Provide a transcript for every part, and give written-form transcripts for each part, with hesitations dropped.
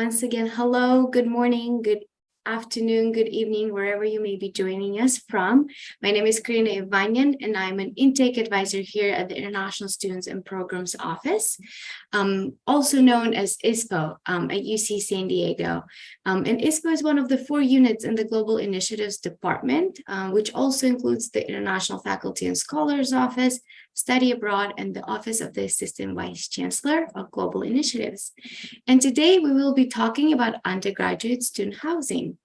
Once again, hello, good morning, good afternoon, good evening, wherever you may be joining us from. My name is Karina Ivanyan, and I'm an intake advisor here at the International Students and Programs Office, also known as ISPO at UC San Diego. And ISPO is one of the 4 units in the Global Initiatives Department, which also includes the International Faculty and Scholars Office, Study Abroad, and the Office of the Assistant Vice Chancellor of Global Initiatives. And today we will be talking about undergraduate student housing.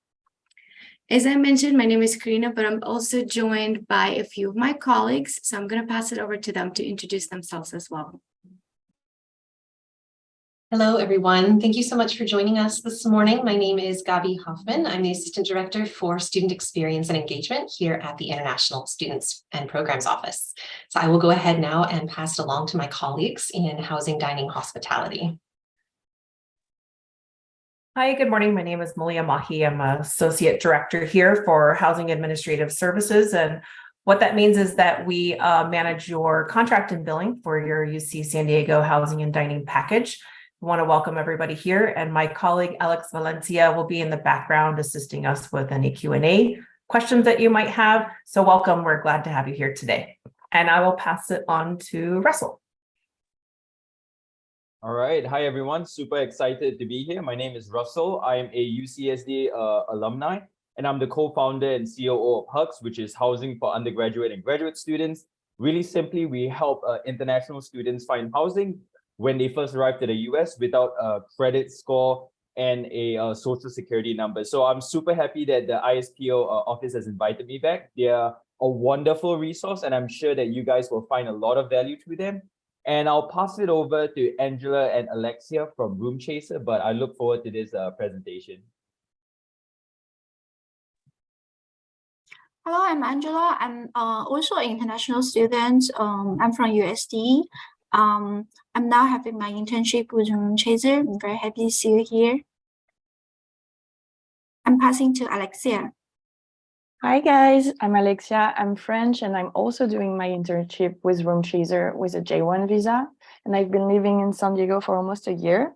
As I mentioned, my name is Karina, but I'm also joined by a few of my colleagues, so I'm going to pass it over to them to introduce themselves as well. Hello, everyone. Thank you so much for joining us this morning. My name is Gabi Hoffman. I'm the Assistant Director for Student Experience and Engagement here at the International Students and Programs Office. So I will go ahead now and pass it along to my colleagues in Housing, Dining, Hospitality. Hi, good morning. My name is Malia Mahi. I'm an Associate Director here for Housing Administrative Services. And what that means is that we manage your contract and billing for your UC San Diego Housing and Dining package. I want to welcome everybody here, and my colleague Alex Valencia will be in the background assisting us with any Q&A questions that you might have. So welcome, we're glad to have you here today. And I will pass it on to Russell. All right, hi everyone, super excited to be here. My name is Russell. I am a UCSD alumni, and I'm the co-founder and COO of HUGS, which is Housing for Undergraduate and Graduate Students. Really simply, we help international students find housing when they first arrive to the US without a credit score and a social security number. So I'm super happy that the ISPO office has invited me back. They are a wonderful resource, and I'm sure that you guys will find a lot of value through them. And I'll pass it over to Angela and Alexia from Room Chaser, but I look forward to this presentation. Hello, I'm Angela. I'm also an international student. I'm from USD. I'm now having my internship with Room Chaser. I'm very happy to see you here. I'm passing to Alexia. Hi guys, I'm Alexia. I'm French, and I'm also doing my internship with Room Chaser with a J1 visa, and I've been living in San Diego for almost a year.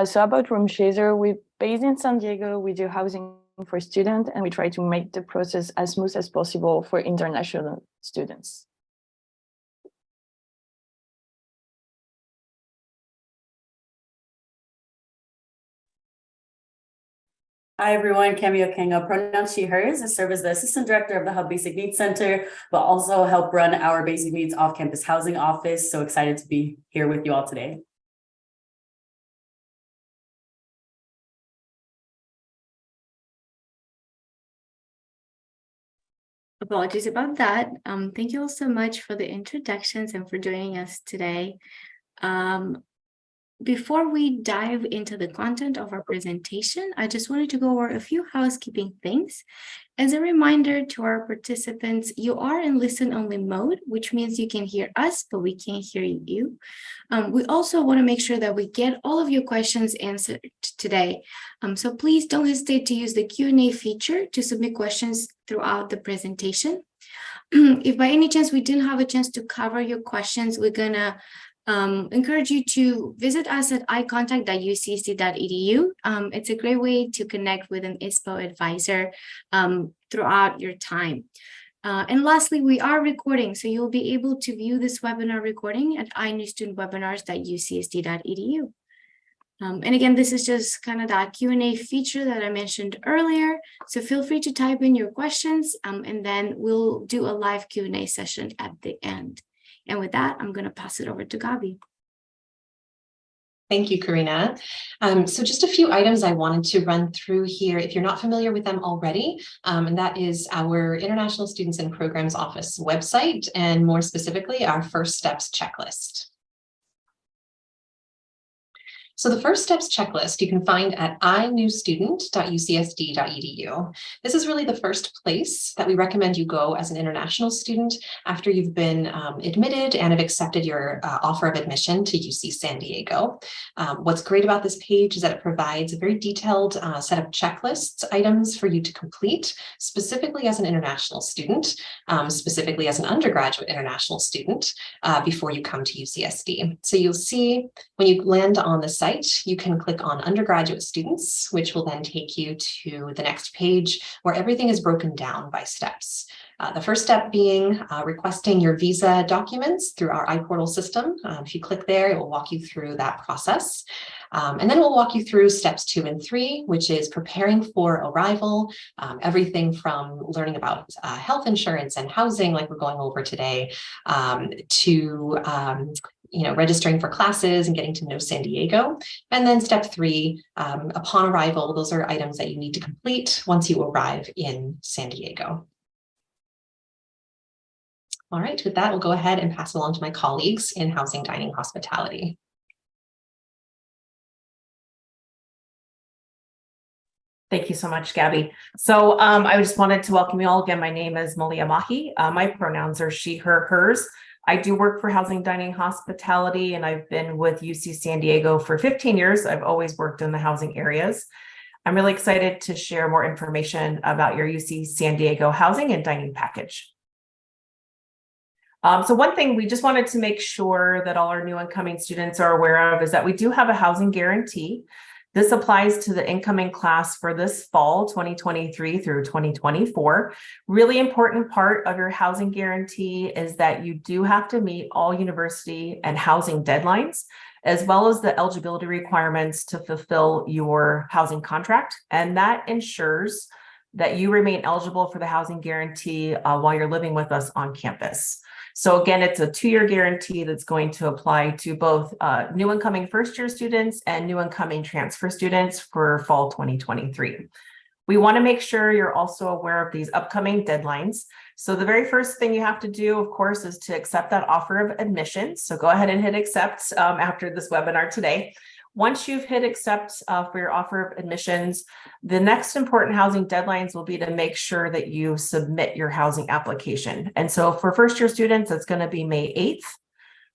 So about Room Chaser, we're based in San Diego. We do housing for students, and we try to make the process as smooth as possible for international students. Hi everyone, Camille Kango, pronouns she, hers. I serve as the Assistant Director of the Hub Basic Needs Center, but also help run our Basic Needs Off-Campus Housing Office. So excited to be here with you all today. Apologies about that. Thank you all so much for the introductions and for joining us today. Before we dive into the content of our presentation, I just wanted to go over a few housekeeping things. As a reminder to our participants, you are in listen-only mode, which means you can hear us, but we can't hear you. We also want to make sure that we get all of your questions answered today. So please don't hesitate to use the Q&A feature to submit questions throughout the presentation. If by any chance we didn't have a chance to cover your questions, we're going to encourage you to visit us at icontact.ucsd.edu. It's a great way to connect with an ISPO advisor throughout your time. And lastly, we are recording, so you'll be able to view this webinar recording at inewstudentwebinars.ucsd.edu. And again, this is just kind of that Q&A feature that I mentioned earlier. So feel free to type in your questions, and then we'll do a live Q&A session at the end. And with that, I'm going to pass it over to Gabi. Thank you, Karina. So just a few items I wanted to run through here if you're not familiar with them already, and that is our International Students and Programs Office website, and more specifically, our First Steps checklist. So the First Steps checklist you can find at inewstudent.ucsd.edu. This is really the first place that we recommend you go as an international student after you've been admitted and have accepted your offer of admission to UC San Diego. What's great about this page is that it provides a very detailed set of checklists items for you to complete, specifically as an international student, specifically as an undergraduate international student before you come to UCSD. So you'll see when you land on the site, website, you can click on undergraduate students, which will then take you to the next page where everything is broken down by steps. The first step being requesting your visa documents through our iPortal system. If you click there, it will walk you through that process. And then we'll walk you through steps 2 and 3, which is preparing for arrival, everything from learning about health insurance and housing, like we're going over today, to registering for classes and getting to know San Diego. And then step 3, upon arrival, those are items that you need to complete once you arrive in San Diego. All right, with that, we'll go ahead and pass it along to my colleagues in housing, dining, hospitality. Thank you so much, Gabby. So I just wanted to welcome you all again. My name is Malia Mahi. My pronouns are she, her, hers. I do work for housing, dining, hospitality, and I've been with UC San Diego for 15 years. I've always worked in the housing areas. I'm really excited to share more information about your UC San Diego housing and dining package. So one thing we just wanted to make sure that all our new incoming students are aware of is that we do have a housing guarantee. This applies to the incoming class for this fall, 2023 through 2024. Really important part of your housing guarantee is that you do have to meet all university and housing deadlines, as well as the eligibility requirements to fulfill your housing contract. And that ensures that you remain eligible for the housing guarantee while you're living with us on campus. So again, it's a 2-year guarantee that's going to apply to both new incoming first-year students and new incoming transfer students for fall 2023. We want to make sure you're also aware of these upcoming deadlines. So the very first thing you have to do, of course, is to accept that offer of admission. So go ahead and hit accept after this webinar today. Once you've hit accept for your offer of admissions, the next important housing deadlines will be to make sure that you submit your housing application. And so for first-year students, that's going to be May 8th.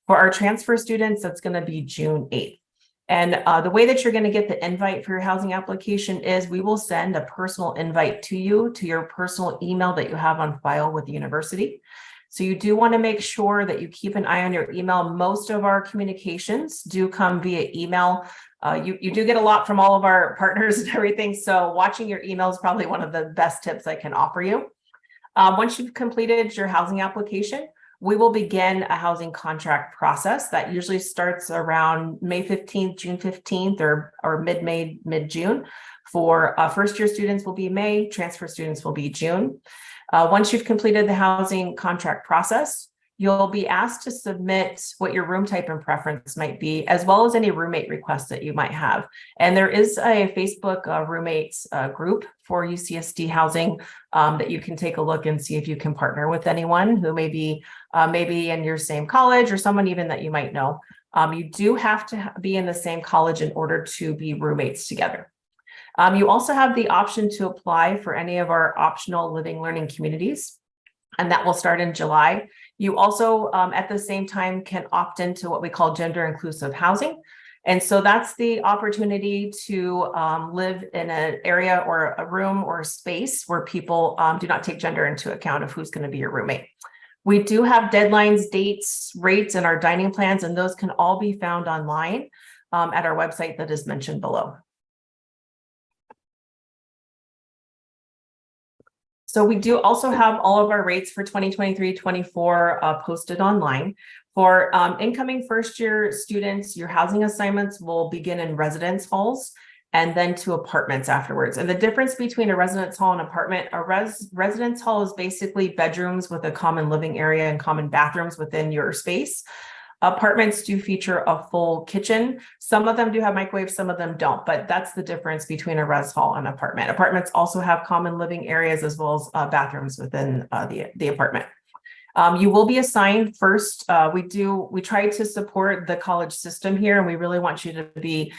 For our transfer students, that's going to be June 8th. And the way that you're going to get the invite for your housing application is we will send a personal invite to you to your personal email that you have on file with the university. So you do want to make sure that you keep an eye on your email. Most of our communications do come via email. You do get a lot from all of our partners and everything. So watching your email is probably one of the best tips I can offer you. Once you've completed your housing application, we will begin a housing contract process that usually starts around May 15th, June 15th, or mid-May, mid-June. For first-year students will be May, transfer students will be June. Once you've completed the housing contract process, you'll be asked to submit what your room type and preference might be, as well as any roommate requests that you might have. And there is a Facebook roommates group for UCSD housing that you can take a look and see if you can partner with anyone who may be maybe in your same college or someone even that you might know. You do have to be in the same college in order to be roommates together. You also have the option to apply for any of our optional living learning communities, and that will start in July. You also, at the same time, can opt into what we call gender inclusive housing. And so that's the opportunity to live in an area or a room or a space where people do not take gender into account of who's going to be your roommate. We do have deadlines, dates, rates, and our dining plans, and those can all be found online at our website that is mentioned below. So we do also have all of our rates for 2023-24 posted online. For incoming first-year students, your housing assignments will begin in residence halls and then to apartments afterwards. And the difference between a residence hall and apartment, a residence hall is basically bedrooms with a common living area and common bathrooms within your space. Apartments do feature a full kitchen. Some of them do have microwaves, some of them don't, but that's the difference between a res hall and apartment. Apartments also have common living areas as well as bathrooms within the apartment. You will be assigned first. We try to support the college system here, and we really want you to be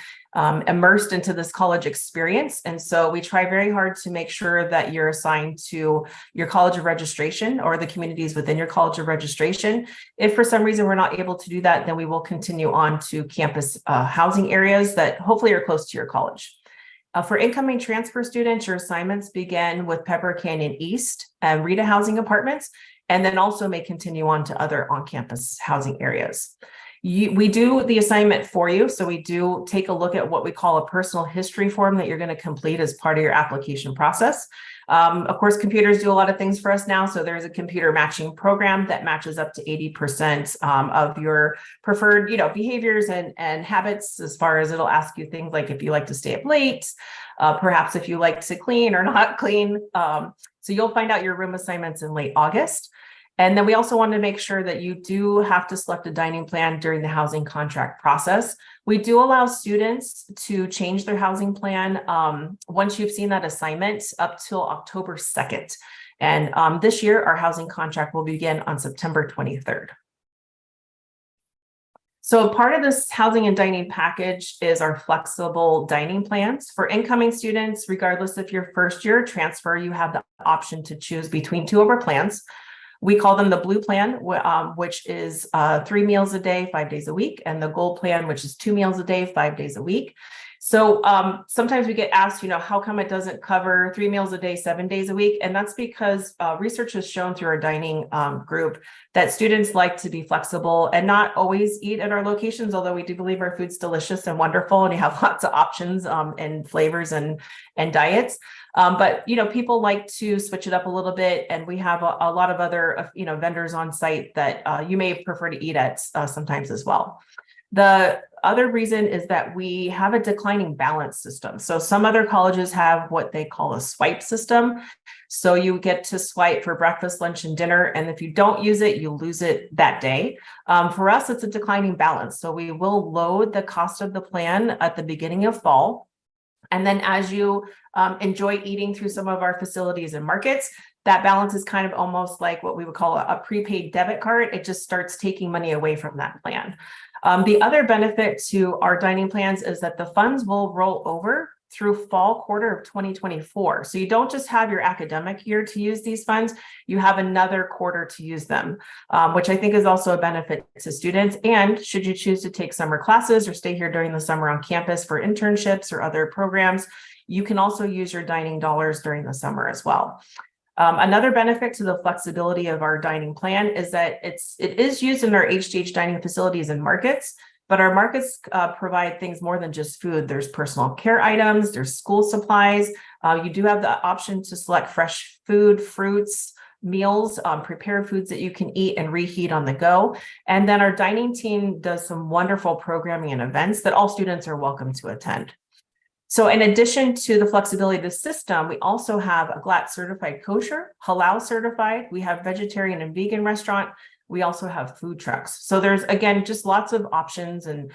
immersed into this college experience. And so we try very hard to make sure that you're assigned to your college of registration or the communities within your college of registration. If for some reason we're not able to do that, then we will continue on to campus housing areas that hopefully are close to your college. For incoming transfer students, your assignments begin with Pepper Canyon East and Rita Housing Apartments, and then also may continue on to other on-campus housing areas. We do the assignment for you. So we do take a look at what we call a personal history form that you're going to complete as part of your application process. Of course, computers do a lot of things for us now. So there's a computer matching program that matches up to 80% of your preferred, behaviors and habits, as far as it'll ask you things like if you like to stay up late, perhaps if you like to clean or not clean. So you'll find out your room assignments in late August. And then we also want to make sure that you do have to select a dining plan during the housing contract process. We do allow students to change their housing plan once you've seen that assignment up till October 2nd. And this year, our housing contract will begin on September 23rd. So part of this housing and dining package is our flexible dining plans. For incoming students, regardless if you're first year transfer, you have the option to choose between two of our plans. We call them the blue plan, which is 3 meals a day, 5 days a week, and the gold plan, which is 2 meals a day, 5 days a week. So sometimes we get asked, how come it doesn't cover 3 meals a day, 7 days a week? And that's because research has shown through our dining group that students like to be flexible and not always eat at our locations, although we do believe our food's delicious and wonderful, and you have lots of options and flavors and diets. But people like to switch it up a little bit, and we have a lot of other vendors on site that you may prefer to eat at sometimes as well. The other reason is that we have a declining balance system. So some other colleges have what they call a swipe system. So you get to swipe for breakfast, lunch, and dinner. And if you don't use it, you lose it that day. For us, it's a declining balance. So we will load the cost of the plan at the beginning of fall. And then as you enjoy eating through some of our facilities and markets, that balance is kind of almost like what we would call a prepaid debit card. It just starts taking money away from that plan. The other benefit to our dining plans is that the funds will roll over through fall quarter of 2024. So you don't just have your academic year to use these funds, you have another quarter to use them, which I think is also a benefit to students. And should you choose to take summer classes or stay here during the summer on campus for internships or other programs, you can also use your dining dollars during the summer as well. Another benefit to the flexibility of our dining plan is that it is used in our HDH dining facilities and markets, but our markets provide things more than just food. There's personal care items, there's school supplies. You do have the option to select fresh food, fruits, meals, prepared foods that you can eat and reheat on the go. And then our dining team does some wonderful programming and events that all students are welcome to attend. So in addition to the flexibility of the system, we also have a GLAT certified kosher, halal certified. We have vegetarian and vegan restaurant. We also have food trucks. So there's, again, just lots of options and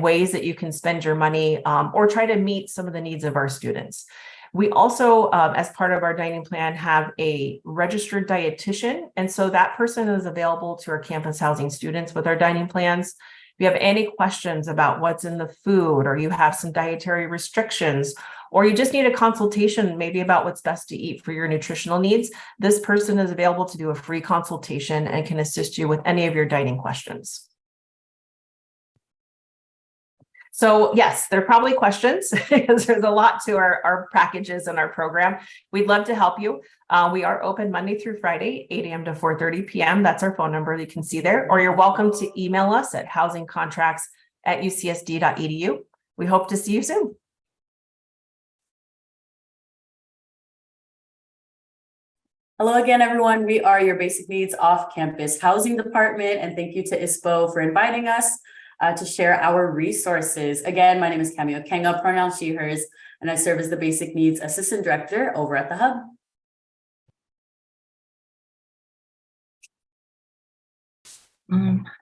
ways that you can spend your money or try to meet some of the needs of our students. We also, as part of our dining plan, have a registered dietitian. And so that person is available to our campus housing students with our dining plans. If you have any questions about what's in the food, or you have some dietary restrictions, or you just need a consultation maybe about what's best to eat for your nutritional needs, this person is available to do a free consultation and can assist you with any of your dining questions. So yes, there are probably questions because there's a lot to our packages and our program. We'd love to help you. We are open Monday through Friday, 8 a.m. to 4:30 p.m. That's our phone number you can see there, or you're welcome to email us at housingcontracts@ucsd.edu. We hope to see you soon. Hello again, everyone. We are your Basic Needs Off-Campus Housing Department, and thank you to ISPO for inviting us to share our resources. Again, my name is Camille Kenga, pronouns she, hers, and I serve as the Basic Needs Assistant Director over at the Hub.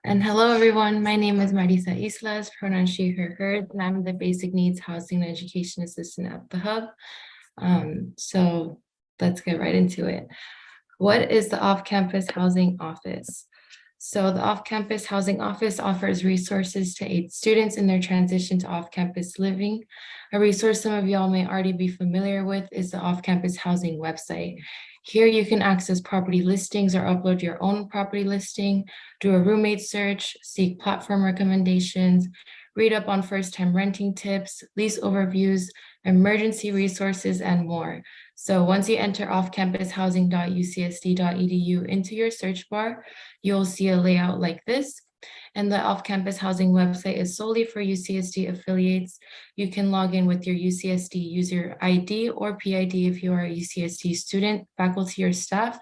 And hello, everyone. My name is Marisa Islas, pronouns she, her, hers, and I'm the Basic Needs Housing and Education Assistant at the Hub. So let's get right into it. What is the Off-Campus Housing Office? So the Off-Campus Housing Office offers resources to aid students in their transition to off-campus living. A resource some of y'all may already be familiar with is the Off-Campus Housing website. Here you can access property listings or upload your own property listing, do a roommate search, seek platform recommendations, read up on first-time renting tips, lease overviews, emergency resources, and more. So once you enter offcampushousing.ucsd.edu into your search bar, you'll see a layout like this. And the off-campus housing website is solely for UCSD affiliates. You can log in with your UCSD user ID or PID if you are a UCSD student, faculty, or staff.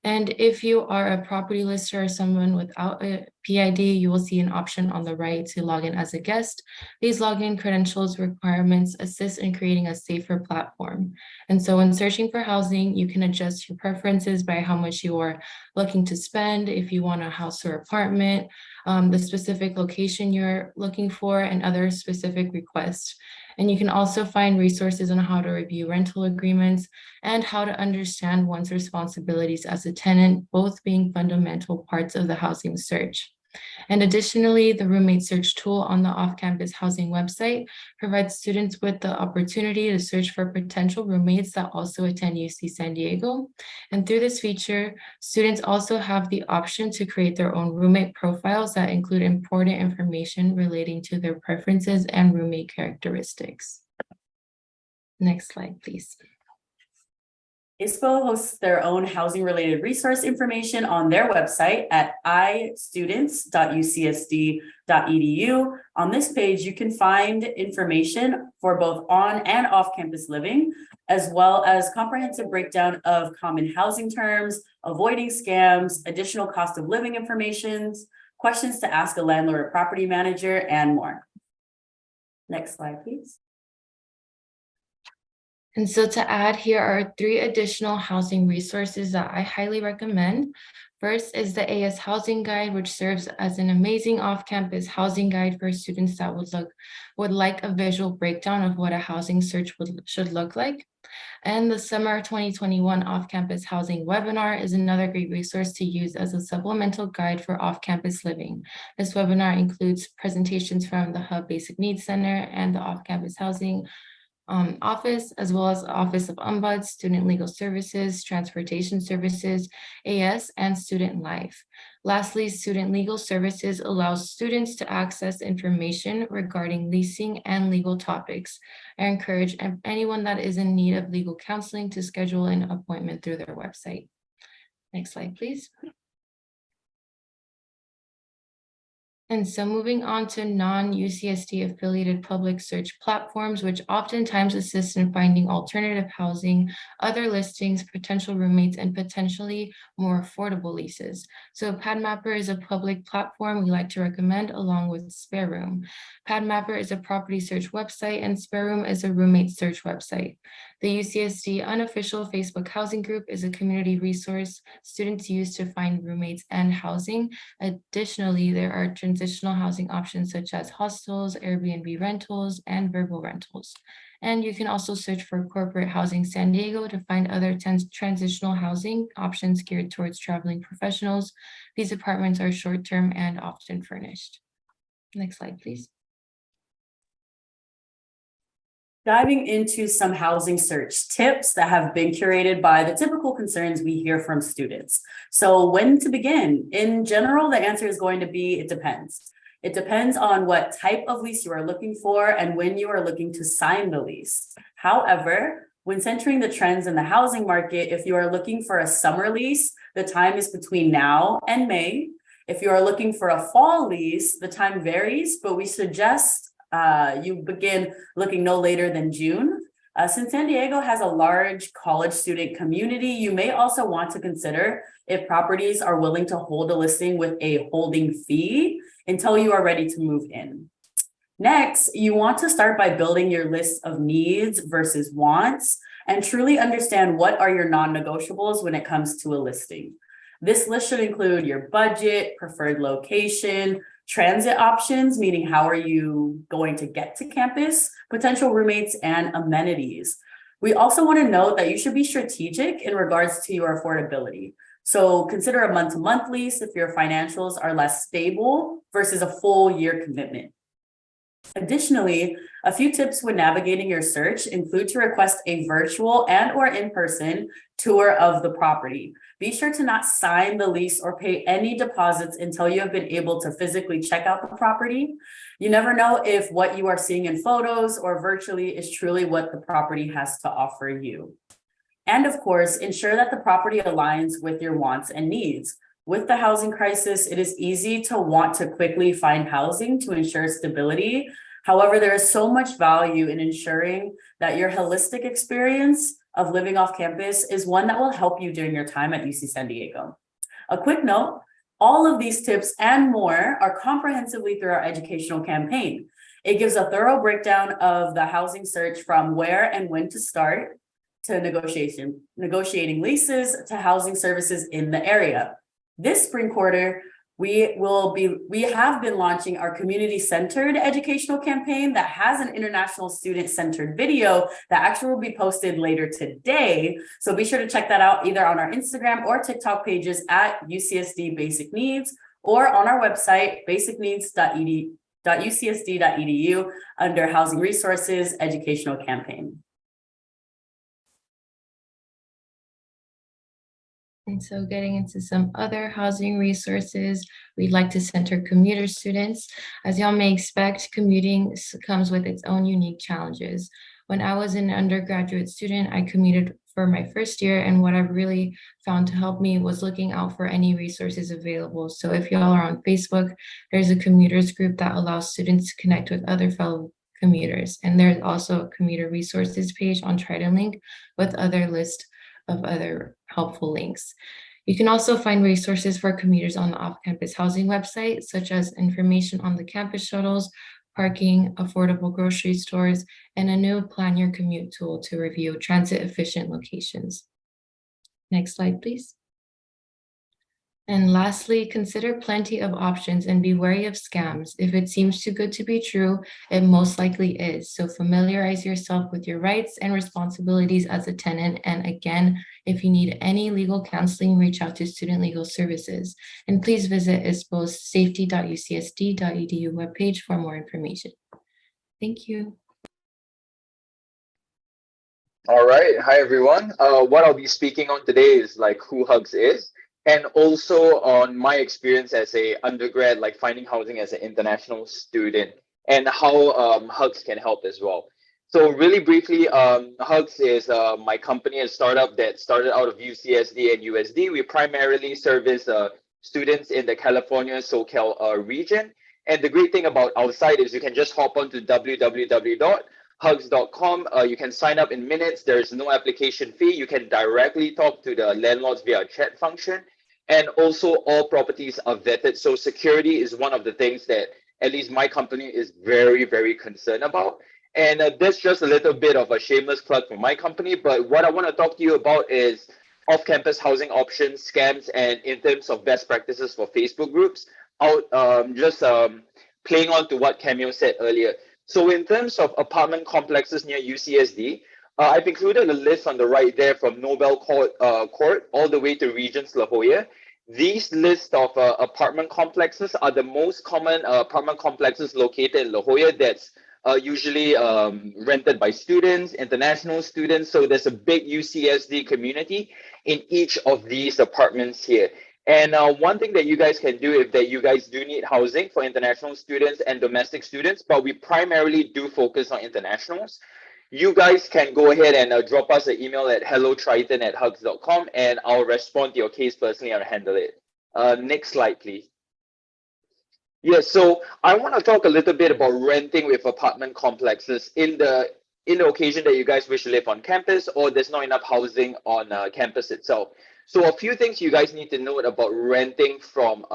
And if you are a property lister or someone without a PID, you will see an option on the right to log in as a guest. These login credentials requirements assist in creating a safer platform. And so when searching for housing, you can adjust your preferences by how much you are looking to spend, if you want a house or apartment, the specific location you're looking for, and other specific requests. And you can also find resources on how to review rental agreements and how to understand one's responsibilities as a tenant, both being fundamental parts of the housing search. And additionally, the roommate search tool on the off-campus housing website provides students with the opportunity to search for potential roommates that also attend UC San Diego. And through this feature, students also have the option to create their own roommate profiles that include important information relating to their preferences and roommate characteristics. Next slide, please. ISPO hosts their own housing-related resource information on their website at istudents.ucsd.edu. On this page, you can find information for both on and off-campus living, as well as comprehensive breakdown of common housing terms, avoiding scams, additional cost of living information, questions to ask a landlord or property manager, and more. Next slide, please. And so to add, here are 3 additional housing resources that I highly recommend. First is the AS Housing Guide, which serves as an amazing off-campus housing guide for students that would like a visual breakdown of what a housing search should look like. And the Summer 2021 Off-Campus Housing Webinar is another great resource to use as a supplemental guide for off-campus living. This webinar includes presentations from the Hub Basic Needs Center and the Off-Campus Housing Office, as well as Office of Ombuds, Student Legal Services, Transportation Services, AS, and Student Life. Lastly, Student Legal Services allows students to access information regarding leasing and legal topics. I encourage anyone that is in need of legal counseling to schedule an appointment through their website. Next slide, please. And so moving on to non-UCSD affiliated public search platforms, which oftentimes assist in finding alternative housing, other listings, potential roommates, and potentially more affordable leases. So PadMapper is a public platform we like to recommend, along with SpareRoom. PadMapper is a property search website, and SpareRoom is a roommate search website. The UCSD unofficial Facebook housing group is a community resource students use to find roommates and housing. Additionally, there are transitional housing options such as hostels, Airbnb rentals, and verbal rentals. And you can also search for Corporate Housing San Diego to find other transitional housing options geared towards traveling professionals. These apartments are short-term and often furnished. Next slide, please. Diving into some housing search tips that have been curated by the typical concerns we hear from students. So when to begin? In general, the answer is going to be, it depends. It depends on what type of lease you are looking for and when you are looking to sign the lease. However, when centering the trends in the housing market, if you are looking for a summer lease, the time is between now and May. If you are looking for a fall lease, the time varies, but we suggest you begin looking no later than June. Since San Diego has a large college student community, you may also want to consider if properties are willing to hold a listing with a holding fee until you are ready to move in. Next, you want to start by building your list of needs versus wants and truly understand what are your non-negotiables when it comes to a listing. This list should include your budget, preferred location, transit options, meaning how are you going to get to campus, potential roommates, and amenities. We also want to note that you should be strategic in regards to your affordability. So consider a month-to-month lease if your financials are less stable versus a full year commitment. Additionally, a few tips when navigating your search include to request a virtual and/or in-person tour of the property. Be sure to not sign the lease or pay any deposits until you have been able to physically check out the property. You never know if what you are seeing in photos or virtually is truly what the property has to offer you. And of course, ensure that the property aligns with your wants and needs. With the housing crisis, it is easy to want to quickly find housing to ensure stability. However, there is so much value in ensuring that your holistic experience of living off campus is one that will help you during your time at UC San Diego. A quick note, all of these tips and more are comprehensively through our educational campaign. It gives a thorough breakdown of the housing search from where and when to start to negotiating leases to housing services in the area. This spring quarter, we have been launching our community-centered educational campaign that has an international student-centered video that actually will be posted later today. So be sure to check that out either on our Instagram or TikTok pages at UCSD Basic Needs or on our website, basicneeds.ucsd.edu under Housing Resources Educational Campaign. And so getting into some other housing resources, we'd like to center commuter students. As y'all may expect, commuting comes with its own unique challenges. When I was an undergraduate student, I commuted for my first year, and what I've really found to help me was looking out for any resources available. So if y'all are on Facebook, there's a commuters group that allows students to connect with other fellow commuters. And there's also a commuter resources page on Trident Link with other lists of other helpful links. You can also find resources for commuters on the off-campus housing website, such as information on the campus shuttles, parking, affordable grocery stores, and a new Plan Your Commute tool to review transit-efficient locations. Next slide, please. And lastly, consider plenty of options and be wary of scams. If it seems too good to be true, it most likely is. So familiarize yourself with your rights and responsibilities as a tenant. And again, if you need any legal counseling, reach out to Student Legal Services. And please visit ISPO's safety.ucsd.edu webpage for more information. Thank you. All right. Hi, everyone. What I'll be speaking on today is like who Hugs is, and also on my experience as a undergrad, like finding housing as an international student, and how Hugs can help as well. So really briefly, Hugs is my company, a startup that started out of UCSD and USD. We primarily service students in the California SoCal region. And the great thing about our site is you can just hop on to www.hugs.com. You can sign up in minutes. There's no application fee. You can directly talk to the landlords via chat function. And also all properties are vetted. So security is one of the things that at least my company is very, very concerned about. And that's just a little bit of a shameless plug for my company. But what I want to talk to you about is off-campus housing options, scams, and in terms of best practices for Facebook groups, playing on to what Camille said earlier. So in terms of apartment complexes near UCSD, I've included a list on the right there from Nobel Court all the way to Regents La Jolla. These lists of apartment complexes are the most common apartment complexes located in La Jolla that's usually rented by students, international students. So there's a big UCSD community in each of these apartments here. And one thing that you guys can do if that you guys do need housing for international students and domestic students, but we primarily do focus on internationals, you guys can go ahead and drop us an email at hellotriton@hugs.com and I'll respond to your case personally and handle it. Next slide, please. Yes, so I want to talk a little bit about renting with apartment complexes in the occasion that you guys wish to live on campus or there's not enough housing on campus itself. So a few things you guys need to know about renting from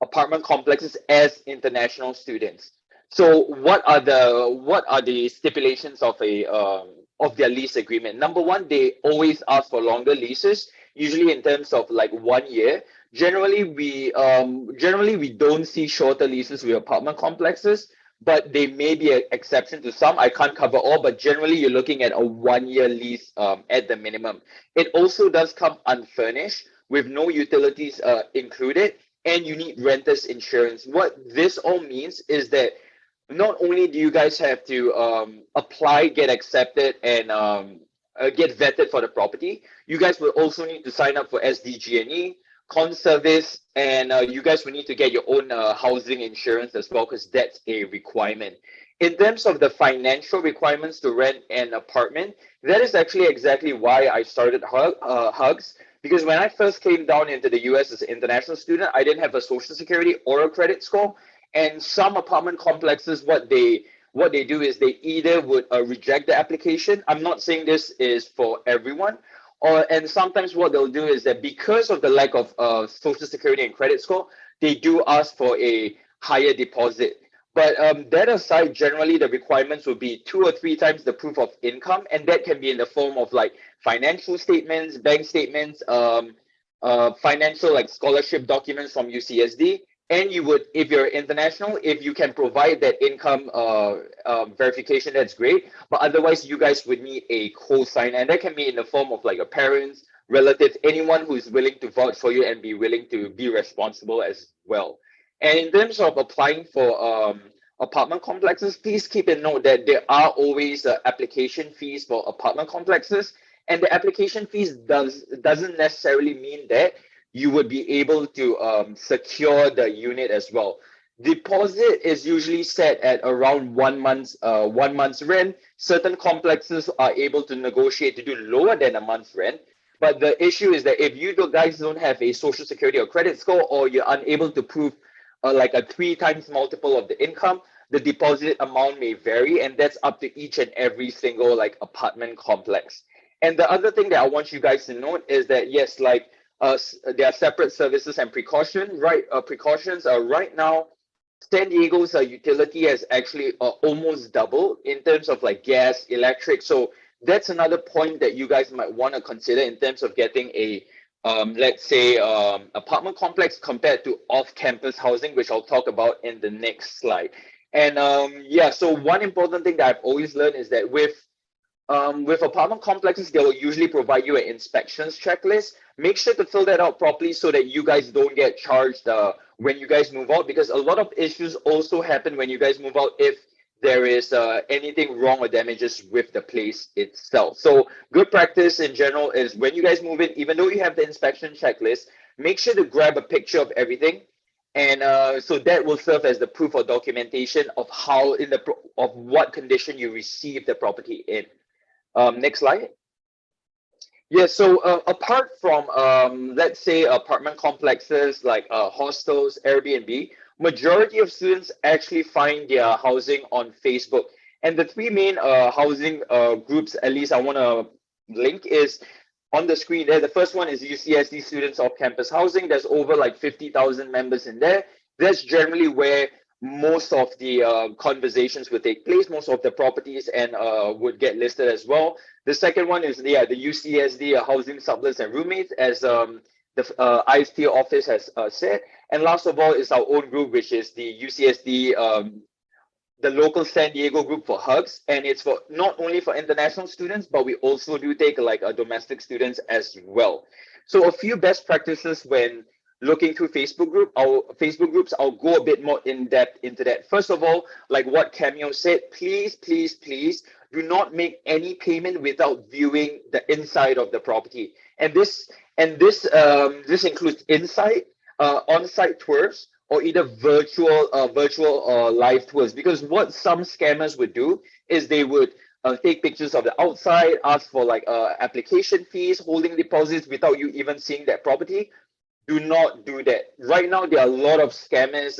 apartment complexes as international students. So what are the stipulations of their lease agreement? Number one, they always ask for longer leases, usually in terms of like 1 year. Generally, we don't see shorter leases with apartment complexes, but they may be an exception to some. I can't cover all, but generally you're looking at a 1 year lease at the minimum. It also does come unfurnished with no utilities included, and you need renter's insurance. What this all means is that not only do you guys have to apply, get accepted, and get vetted for the property, you guys will also need to sign up for SDG&E, Conservice, and you guys will need to get your own housing insurance as well, because that's a requirement. In terms of the financial requirements to rent an apartment, that is actually exactly why I started Hugs. Because when I first came down into the US as an international student, I didn't have a social security or a credit score. And some apartment complexes, what they do is they either would reject the application. I'm not saying this is for everyone, and sometimes what they'll do is that because of the lack of social security and credit score, they do ask for a higher deposit. But that aside, generally the requirements will be 2 or 3 times the proof of income, and that can be in the form of like financial statements, bank statements, financial like scholarship documents from UCSD. And you would, if you're international, if you can provide that income verification, that's great. But otherwise, you guys would need a co-sign, and that can be in the form of like your parents, relatives, anyone who is willing to vouch for you and be willing to be responsible as well. And in terms of applying for apartment complexes, please keep in note that there are always application fees for apartment complexes, and the application fees doesn't necessarily mean that you would be able to secure the unit as well. Deposit is usually set at around 1 month's rent. Certain complexes are able to negotiate to do lower than a month's rent. But the issue is that if you guys don't have a social security or credit score, or you're unable to prove like a 3 times multiple of the income, the deposit amount may vary, and that's up to each and every single like apartment complex. And the other thing that I want you guys to note is that yes, like there are separate services and precautions. Right now, San Diego's utility has actually almost doubled in terms of like gas, electric. So that's another point that you guys might want to consider in terms of getting a let's say apartment complex compared to off-campus housing, which I'll talk about in the next slide. And yeah, so one important thing that I've always learned is that with apartment complexes, they will usually provide you an inspections checklist. Make sure to fill that out properly so that you guys don't get charged when you guys move out, because a lot of issues also happen when you guys move out if there is anything wrong or damages with the place itself. So good practice in general is when you guys move in, even though you have the inspection checklist, make sure to grab a picture of everything. And so that will serve as the proof or documentation of how of what condition you received the property in. Next slide. Yeah, so apart from, let's say, apartment complexes like hostels, Airbnb, majority of students actually find their housing on Facebook. And the 3 main housing groups, at least I want to link, is on the screen there. The first one is UCSD Students Off-Campus Housing. There's over like 50,000 members in there. That's generally where most of the conversations would take place, most of the properties and would get listed as well. The second one is the UCSD Housing Sublets and Roommates, as the ISPO office has said. And last of all is our own group, which is the UCSD, the local San Diego group for HUGS. And it's for not only for international students, but we also do take like domestic students as well. So a few best practices when looking through Facebook groups, I'll go a bit more in depth into that. First of all, like what Camille said, please do not make any payment without viewing the inside of the property. And this includes on-site tours, or either virtual or live tours. Because what some scammers would do is they would take pictures of the outside, ask for like application fees, holding deposits without you even seeing that property. Do not do that. Right now, there are a lot of scammers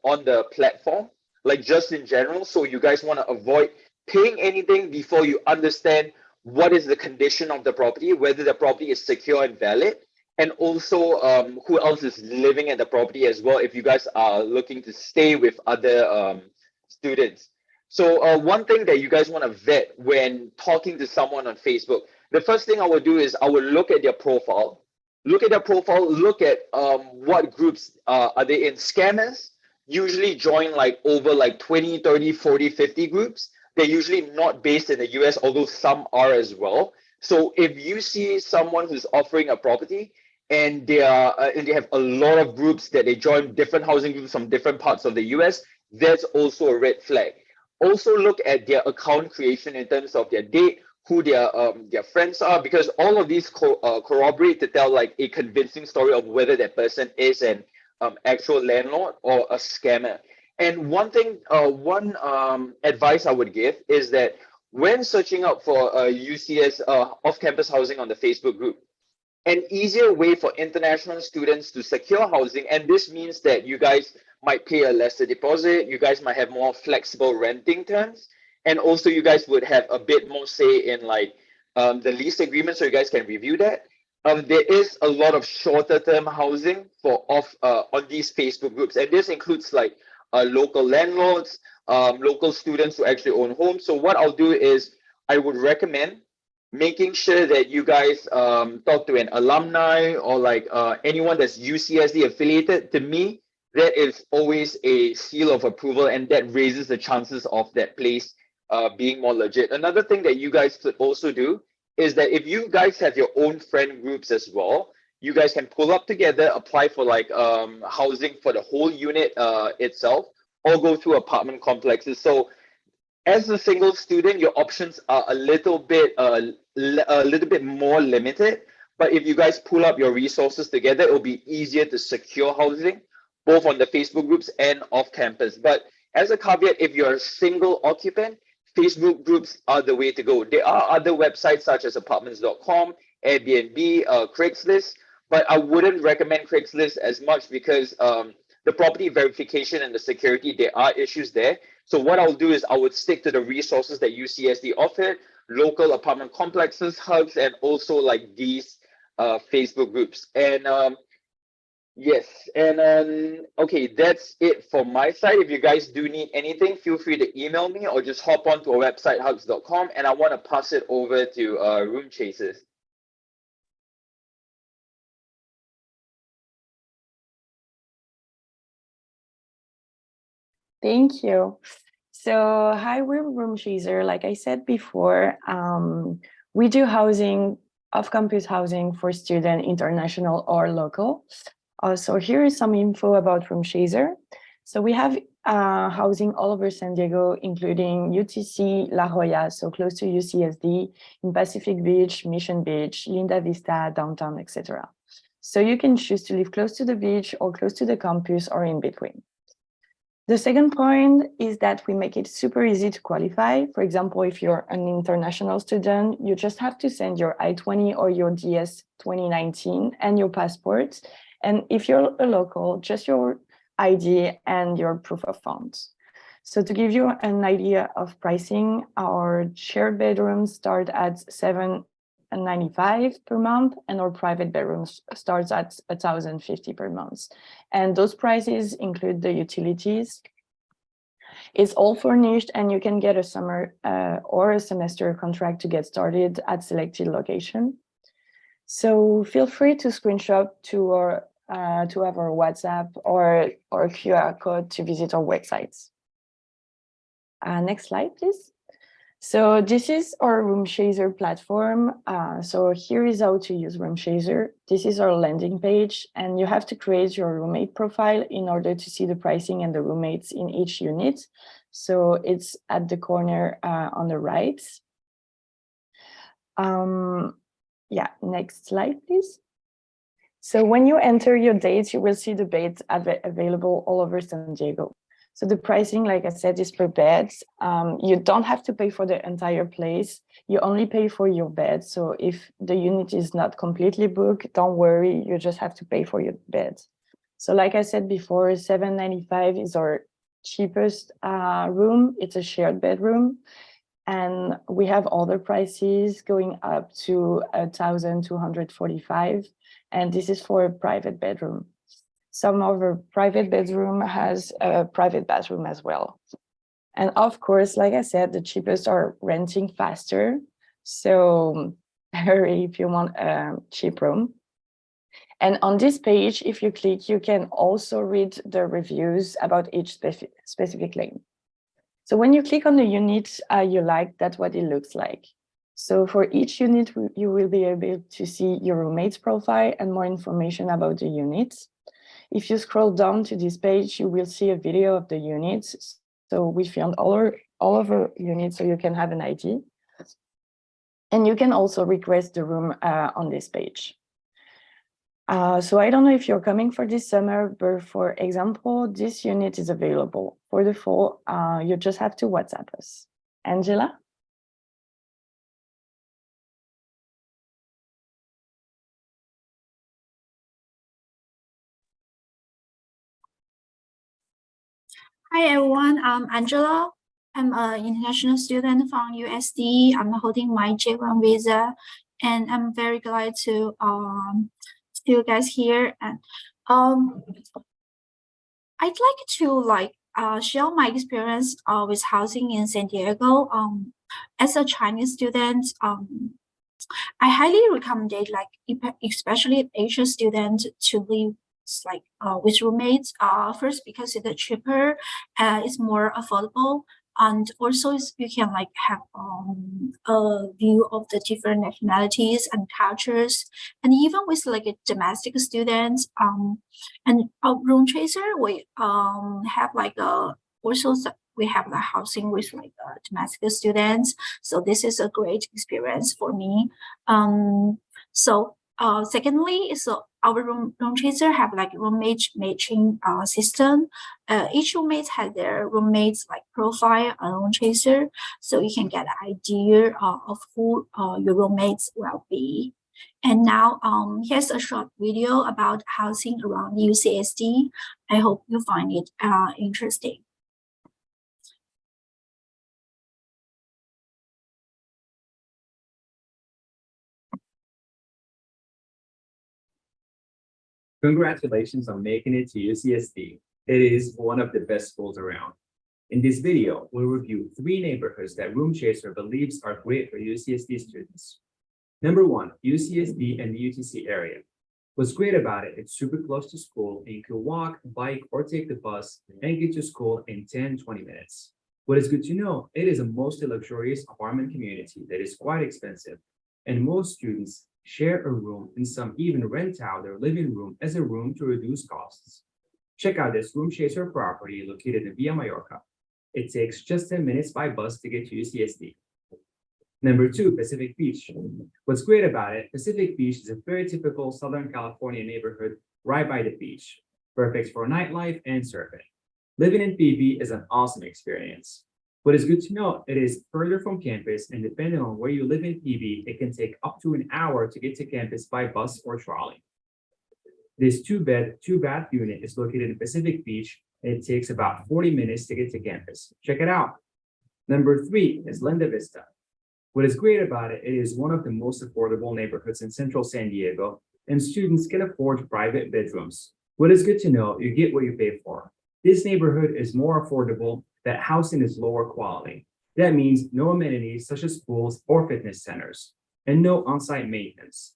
on the platform, like just in general. So you guys want to avoid paying anything before you understand what is the condition of the property, whether the property is secure and valid, and also who else is living at the property as well, if you guys are looking to stay with other students. So one thing that you guys want to vet when talking to someone on Facebook, the first thing I would do is I would look at their profile. Look at what groups are they in. Scammers usually join like over like 20, 30, 40, 50 groups. They're usually not based in the US, although some are as well. So if you see someone who's offering a property and they have a lot of groups that they join, different housing groups from different parts of the US, that's also a red flag. Also look at their account creation in terms of their date, who their friends are, because all of these corroborate to tell like a convincing story of whether that person is an actual landlord or a scammer. And one advice I would give is that when searching out for UCS off-campus housing on the Facebook group, an easier way for international students to secure housing. And this means that you guys might pay a lesser deposit, you guys might have more flexible renting terms, and also you guys would have a bit more say in like the lease agreement, so you guys can review that. There is a lot of shorter term housing for on these Facebook groups, and this includes like local landlords, local students who actually own homes. So what I'll do is I would recommend making sure that you guys talk to an alumni or like anyone that's UCSD affiliated. To me, that is always a seal of approval, and that raises the chances of that place being more legit. Another thing that you guys could also do is that if you guys have your own friend groups as well, you guys can pull up together, apply for like housing for the whole unit itself, or go through apartment complexes. So as a single student, your options are a little bit more limited. But if you guys pull up your resources together, it'll be easier to secure housing, both on the Facebook groups and off campus. But as a caveat, if you're a single occupant, Facebook groups are the way to go. There are other websites such as apartments.com, Airbnb, Craigslist, but I wouldn't recommend Craigslist as much because the property verification and the security, there are issues there. So what I'll do is I would stick to the resources that UCSD offered, local apartment complexes, hubs, and also like these Facebook groups. And yes, and okay, that's it for my side. If you guys do need anything, feel free to email me or just hop on to our website, hugs.com, and I want to pass it over to Room Chasers. Thank you. So hi, we're Room Chaser. Like I said before, we do housing, off-campus housing for student, international or local. So here is some info about Room Chaser. So we have housing all over San Diego, including UTC, La Jolla, so close to UCSD, in Pacific Beach, Mission Beach, Linda Vista, downtown, etc. So you can choose to live close to the beach or close to the campus or in between. The second point is that we make it super easy to qualify. For example, if you're an international student, you just have to send your I-20 or your DS 2019 and your passport. And if you're a local, just your ID and your proof of funds. So to give you an idea of pricing, our shared bedrooms start at $795 per month, and our private bedrooms starts at $1,050 per month. And those prices include the utilities. It's all furnished, and you can get a summer or a semester contract to get started at selected location. So feel free to screenshot to have our WhatsApp or QR code to visit our websites. Next slide, please. So this is our Room Chaser platform. So here is how to use Room Chaser. This is our landing page, and you have to create your roommate profile in order to see the pricing and the roommates in each unit. So it's at the corner on the right. Yeah, next slide, please. So when you enter your dates, you will see the beds available all over San Diego. So the pricing, like I said, is per bed. You don't have to pay for the entire place. You only pay for your bed. So if the unit is not completely booked, don't worry, you just have to pay for your bed. So like I said before, $795 is our cheapest room. It's a shared bedroom. And we have other prices going up to $1,245. And this is for a private bedroom. Some of our private bedroom has a private bathroom as well. And of course, like I said, the cheapest are renting faster. So hurry if you want a cheap room. And on this page, if you click, you can also read the reviews about each specific lane. So when you click on the unit you like, that's what it looks like. So for each unit, you will be able to see your roommate's profile and more information about the units. If you scroll down to this page, you will see a video of the units. So we filmed all of our units so you can have an idea. And you can also request the room on this page. So I don't know if you're coming for this summer, but for example, this unit is available for the fall. You just have to WhatsApp us. Angela? Hi everyone, I'm Angela. I'm an international student from USD. I'm holding my J1 visa, and I'm very glad to see you guys here. And I'd like to share my experience with housing in San Diego. As a Chinese student, I highly recommend especially Asian students to live with roommates. First because it's cheaper, it's more affordable, and also you can have a view of the different nationalities and cultures, and even with domestic students. And room chaser, we have we have the housing with domestic students, so this is a great experience for me. Secondly, our room chaser have roommate matching system. Each roommate has their roommates profile and room chaser, so you can get an idea of who your roommates will be. And now here's a short video about housing around UCSD. I hope you find it interesting. Congratulations on making it to UCSD. It is one of the best schools around. In this video, we'll review 3 neighborhoods that Room Chaser believes are great for UCSD students. Number 1, UCSD and the UTC area. What's great about it, it's super close to school and you can walk, bike, or take the bus and get to school in 10-20 minutes. What is good to know, it is a mostly luxurious apartment community that is quite expensive, and most students share a room, and some even rent out their living room as a room to reduce costs. Check out this Room Chaser property located in Villa Mallorca. It takes just 10 minutes by bus to get to UCSD. Number 2, Pacific Beach. What's great about it, Pacific Beach is a very typical Southern California neighborhood right by the beach, perfect for nightlife and surfing. Living in PB is an awesome experience. What is good to know, it is further from campus, and depending on where you live in PB, it can take up to an hour to get to campus by bus or trolley. This 2-bed, 2-bath unit is located in Pacific Beach, and it takes about 40 minutes to get to campus. Check it out. Number 3 is Linda Vista. What is great about it, it is one of the most affordable neighborhoods in central San Diego, and students can afford private bedrooms. What is good to know, you get what you pay for. This neighborhood is more affordable, that housing is lower quality. That means no amenities such as pools or fitness centers, and no on-site maintenance.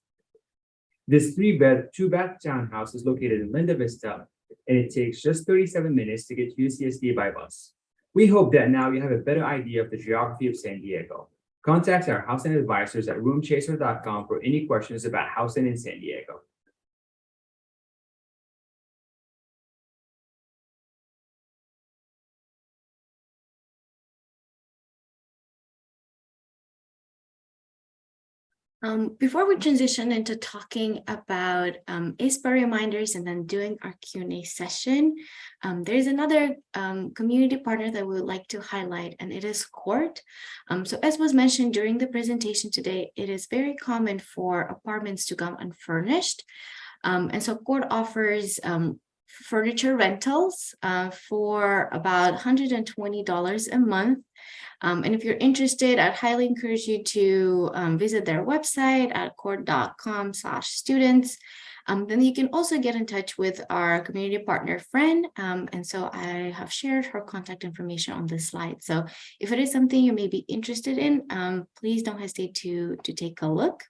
This 3-bed, 2-bath townhouse is located in Linda Vista, and it takes just 37 minutes to get to UCSD by bus. We hope that now you have a better idea of the geography of San Diego. Contact our housing advisors at roomchaser.com for any questions about housing in San Diego. Before we transition into talking about ISPO reminders and then doing our Q&A session, there's another community partner that we would like to highlight, and it is Court. So as was mentioned during the presentation today, it is very common for apartments to come unfurnished. And so Court offers furniture rentals for about $120 a month. And if you're interested, I'd highly encourage you to visit their website at court.com/students. Then you can also get in touch with our community partner, Fran. And so I have shared her contact information on this slide. So if it is something you may be interested in, please don't hesitate to take a look.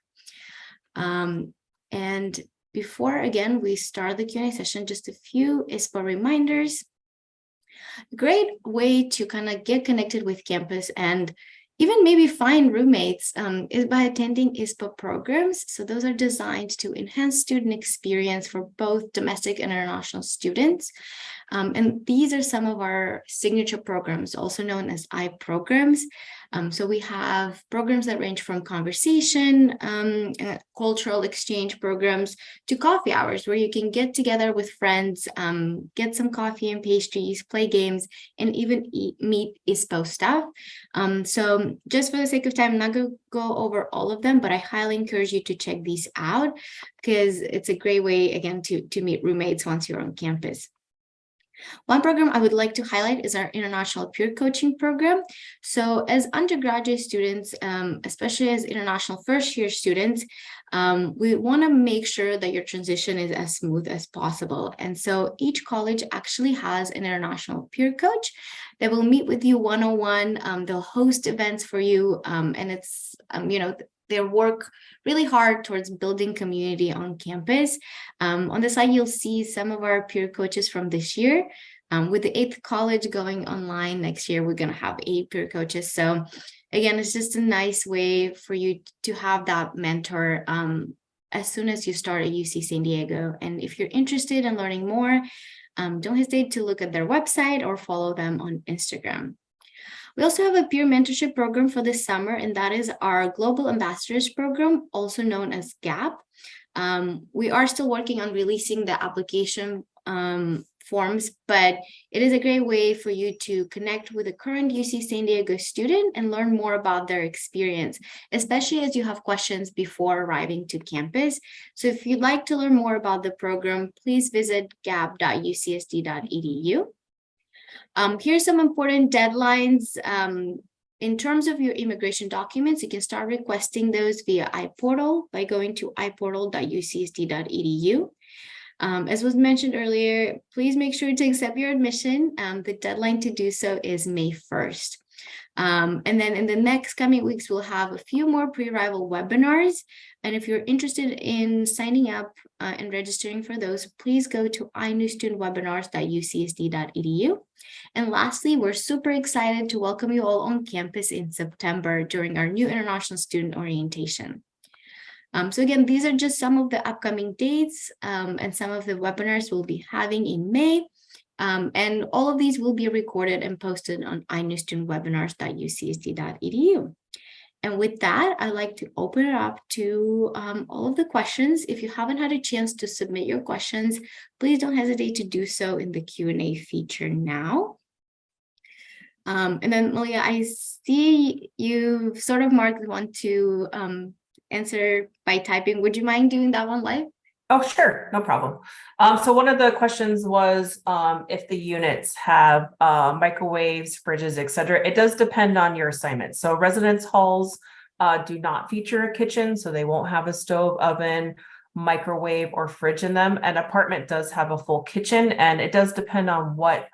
And before, again, we start the Q&A session, just a few ISPO reminders. Great way to kind of get connected with campus and even maybe find roommates is by attending ISPO programs. So those are designed to enhance student experience for both domestic and international students. And these are some of our signature programs, also known as I programs. So we have programs that range from conversation, cultural exchange programs to coffee hours, where you can get together with friends, get some coffee and pastries, play games, and even meet ISPO staff. So just for the sake of time, I'm not going to go over all of them, but I highly encourage you to check these out because it's a great way, again, to meet roommates once you're on campus. One program I would like to highlight is our international peer coaching program. So as undergraduate students, especially as international first-year students, we want to make sure that your transition is as smooth as possible. And so each college actually has an international peer coach that will meet with you one-on-one. They'll host events for you, and it's, they work really hard towards building community on campus. On the side, you'll see some of our peer coaches from this year. With the 8th college going online next year, we're going to have 8 peer coaches. So again, it's just a nice way for you to have that mentor as soon as you start at UC San Diego. And if you're interested in learning more, don't hesitate to look at their website or follow them on Instagram. We also have a peer mentorship program for this summer, and that is our Global Ambassadors Program, also known as GAP. We are still working on releasing the application forms, but it is a great way for you to connect with a current UC San Diego student and learn more about their experience, especially as you have questions before arriving to campus. So if you'd like to learn more about the program, please visit gap.ucsd.edu. Here's some important deadlines. In terms of your immigration documents, you can start requesting those via iPortal by going to iportal.ucsd.edu. As was mentioned earlier, please make sure to accept your admission. The deadline to do so is May 1st. And then in the next coming weeks, we'll have a few more pre-arrival webinars. And if you're interested in signing up and registering for those, please go to inewstudentwebinars.ucsd.edu. And lastly, we're super excited to welcome you all on campus in September during our new International Student Orientation. So again, these are just some of the upcoming dates and some of the webinars we'll be having in May. And all of these will be recorded and posted on inewstudentwebinars.ucsd.edu. And with that, I'd like to open it up to all of the questions. If you haven't had a chance to submit your questions, please don't hesitate to do so in the Q&A feature now. And then, Malia, I see you sort of marked one to answer by typing. Would you mind doing that one live? Oh, sure, no problem. So one of the questions was if the units have microwaves, fridges, et cetera. It does depend on your assignment. So residence halls do not feature a kitchen, so they won't have a stove, oven, microwave, or fridge in them. An apartment does have a full kitchen, and it does depend on what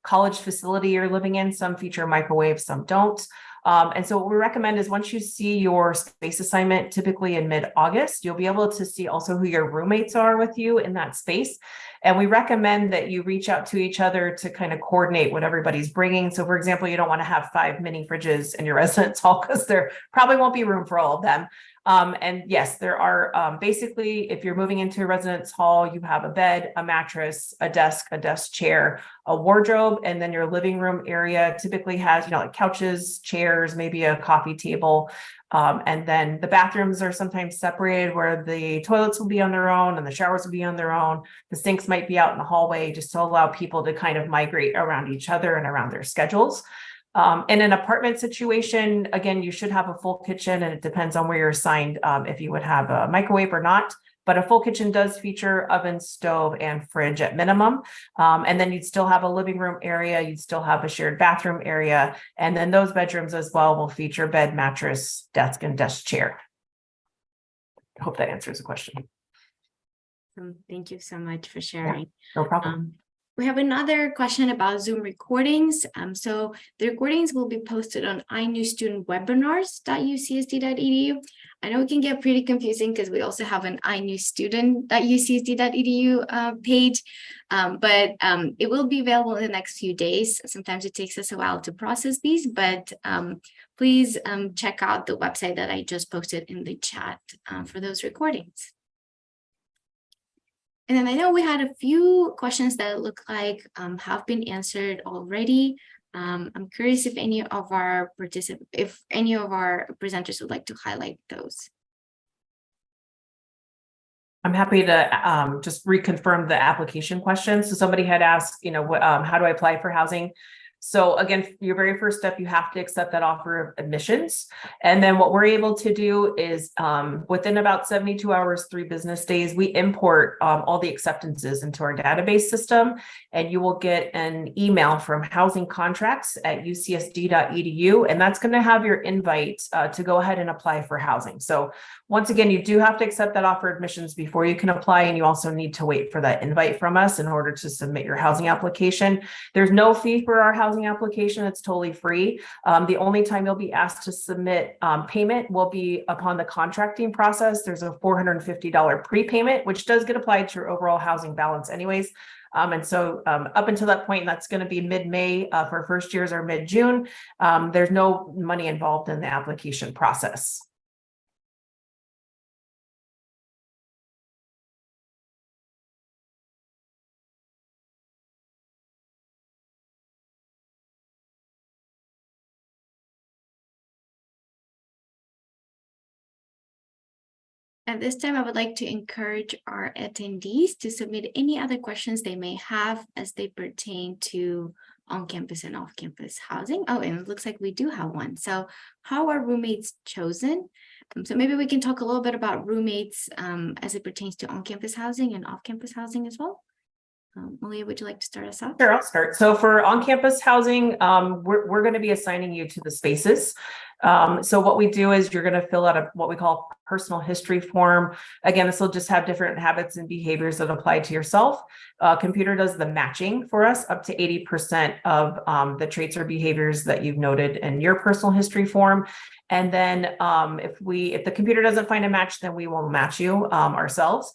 college facility you're living in. Some feature microwaves, some don't. And so what we recommend is once you see your space assignment, typically in mid-August, you'll be able to see also who your roommates are with you in that space. And we recommend that you reach out to each other to kind of coordinate what everybody's bringing. So for example, you don't want to have 5 mini fridges in your residence hall because there probably won't be room for all of them. And yes, there are basically, if you're moving into a residence hall, you have a bed, a mattress, a desk chair, a wardrobe, and then your living room area typically has, like couches, chairs, maybe a coffee table. And then the bathrooms are sometimes separated where the toilets will be on their own and the showers will be on their own. The sinks might be out in the hallway just to allow people to kind of migrate around each other and around their schedules. In an apartment situation, again, you should have a full kitchen, and it depends on where you're assigned if you would have a microwave or not. But a full kitchen does feature oven, stove, and fridge at minimum. And then you'd still have a living room area. You'd still have a shared bathroom area. And then those bedrooms as well will feature bed, mattress, desk, and desk chair. I hope that answers the question. Thank you so much for sharing. Yeah, no problem. We have another question about Zoom recordings. So the recordings will be posted on inewstudentwebinars.ucsd.edu. I know it can get pretty confusing because we also have an inewstudent.ucsd.edu page, but it will be available in the next few days. Sometimes it takes us a while to process these, but please check out the website that I just posted in the chat for those recordings. And then I know we had a few questions that look like have been answered already. I'm curious if any of our presenters would like to highlight those. I'm happy to just reconfirm the application question. So somebody had asked, how do I apply for housing? So again, your very first step, you have to accept that offer of admissions. And then what we're able to do is within about 72 hours, 3 business days, we import all the acceptances into our database system. And you will get an email from housing contracts at ucsd.edu. And that's going to have your invite to go ahead and apply for housing. So once again, you do have to accept that offer of admissions before you can apply. And you also need to wait for that invite from us in order to submit your housing application. There's no fee for our housing application. It's totally free. The only time you'll be asked to submit payment will be upon the contracting process. There's a $450 prepayment, which does get applied to your overall housing balance anyways. And so up until that point, that's going to be mid-May for first years or mid-June. There's no money involved in the application process. At this time, I would like to encourage our attendees to submit any other questions they may have as they pertain to on-campus and off-campus housing. Oh, and it looks like we do have one. So how are roommates chosen? So maybe we can talk a little bit about roommates as it pertains to on-campus housing and off-campus housing as well. Malia, would you like to start us off? Sure, I'll start. So for on-campus housing, we're going to be assigning you to the spaces. So what we do is you're going to fill out what we call personal history form. Again, this will just have different habits and behaviors that apply to yourself. Computer does the matching for us up to 80% of the traits or behaviors that you've noted in your personal history form. And then if the computer doesn't find a match, then we will match you ourselves.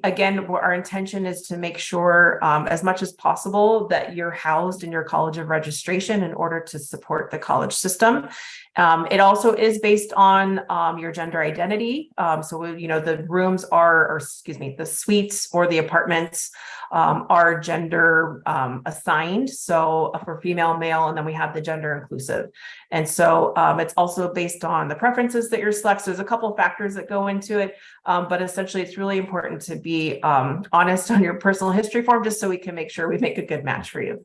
Again, our intention is to make sure as much as possible that you're housed in your college of registration in order to support the college system. It also is based on your gender identity. So, the rooms the suites or the apartments are gender assigned. So for female, male, and then we have the gender inclusive. And so it's also based on the preferences that you're selecting. So there's a couple of factors that go into it, but essentially it's really important to be honest on your personal history form, just so we can make sure we make a good match for you.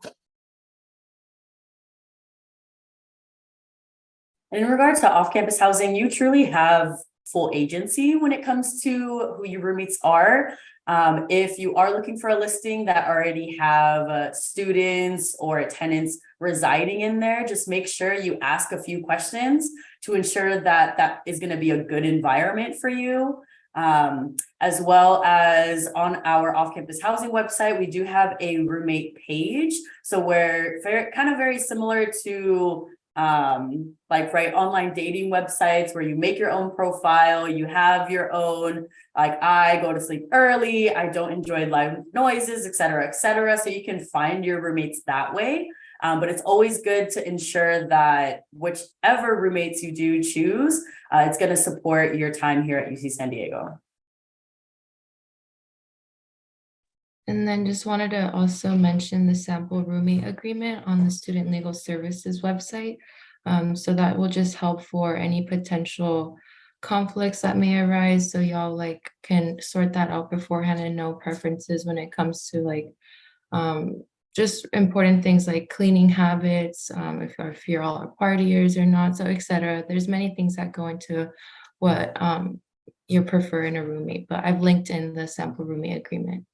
In regards to off-campus housing, you truly have full agency when it comes to who your roommates are. If you are looking for a listing that already have students or tenants residing in there, just make sure you ask a few questions to ensure that that is going to be a good environment for you. As well as on our off-campus housing website, we do have a roommate page. So we're very similar to online dating websites where you make your own profile, you have your own, I go to sleep early, I don't enjoy loud noises, et cetera, so you can find your roommates that way. But it's always good to ensure that whichever roommates you do choose, it's going to support your time here at UC San Diego. And then just wanted to also mention the sample roommate agreement on the Student Legal Services website. So that will just help for any potential conflicts that may arise. So y'all can sort that out beforehand and know preferences when it comes to just important things like cleaning habits, if you're all partiers or not, so etc. There's many things that go into what you prefer in a roommate, but I've linked in the sample roommate agreement.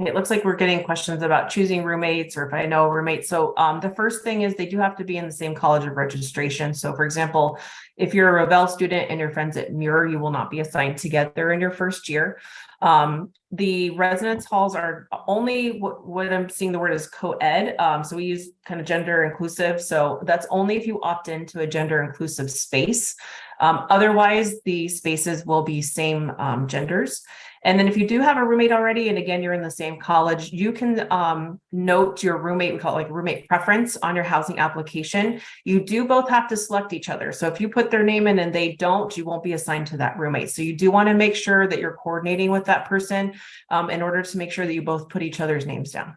It looks like we're getting questions about choosing roommates or if I know roommates. So the first thing is they do have to be in the same college of registration. So for example, if you're a Revelle student and your friends at Muir, you will not be assigned together in your first year. The residence halls are only what I'm seeing the word is co-ed. So we use kind of gender inclusive. So that's only if you opt into a gender inclusive space. Otherwise, the spaces will be same genders. And then if you do have a roommate already, and again, you're in the same college, you can note your roommate, we call it roommate preference on your housing application. You do both have to select each other. So if you put their name in and they don't, you won't be assigned to that roommate. So you do want to make sure that you're coordinating with that person in order to make sure that you both put each other's names down.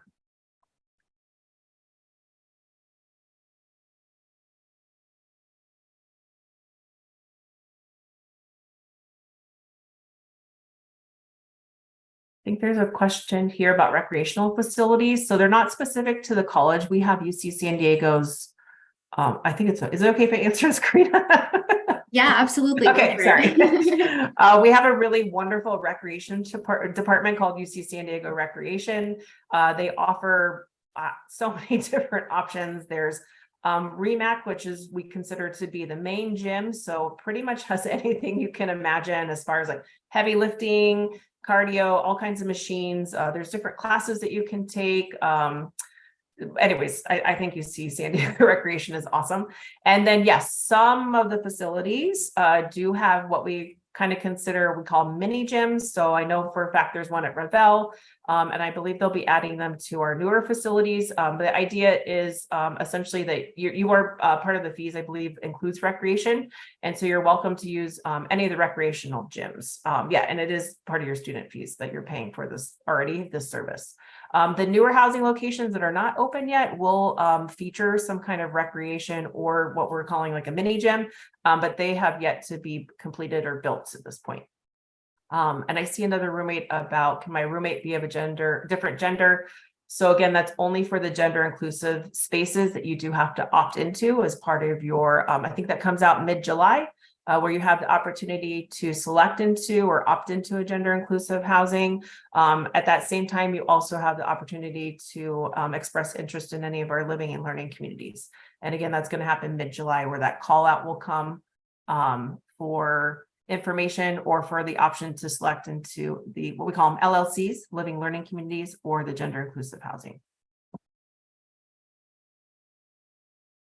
think there's a question here about recreational facilities. So they're not specific to the college. We have UC San Diego's, I think is it okay if I answer this, Karina? Yeah, absolutely. Go Okay, for sorry. it. We have a really wonderful recreation department called UC San Diego Recreation. They offer so many different options. There's REMAC, which is we consider to be the main gym. So pretty much has anything you can imagine as far as like heavy lifting, cardio, all kinds of machines. There's different classes that you can take. Anyways, I think UC San Diego Recreation is awesome. And then, yes, some of the facilities do have what we kind of consider, we call mini gyms. So I know for a fact there's one at Ravel, and I believe they'll be adding them to our newer facilities. The idea is essentially that you are part of the fees, I believe, includes recreation. And so you're welcome to use any of the recreational gyms. Yeah, and it is part of your student fees that you're paying for this already, this service. The newer housing locations that are not open yet will feature some kind of recreation or what we're calling like a mini gym, but they have yet to be completed or built at this point. And I see another roommate about, can my roommate be of a different gender? So again, that's only for the gender inclusive spaces that you do have to opt into as part of your, I think that comes out mid-July. Where you have the opportunity to select into or opt into a gender inclusive housing. At that same time, you also have the opportunity to express interest in any of our living and learning communities. And again, that's going to happen mid-July, where that call out will come for information or for the option to select into the what we call them LLCs, living learning communities, or the gender inclusive housing.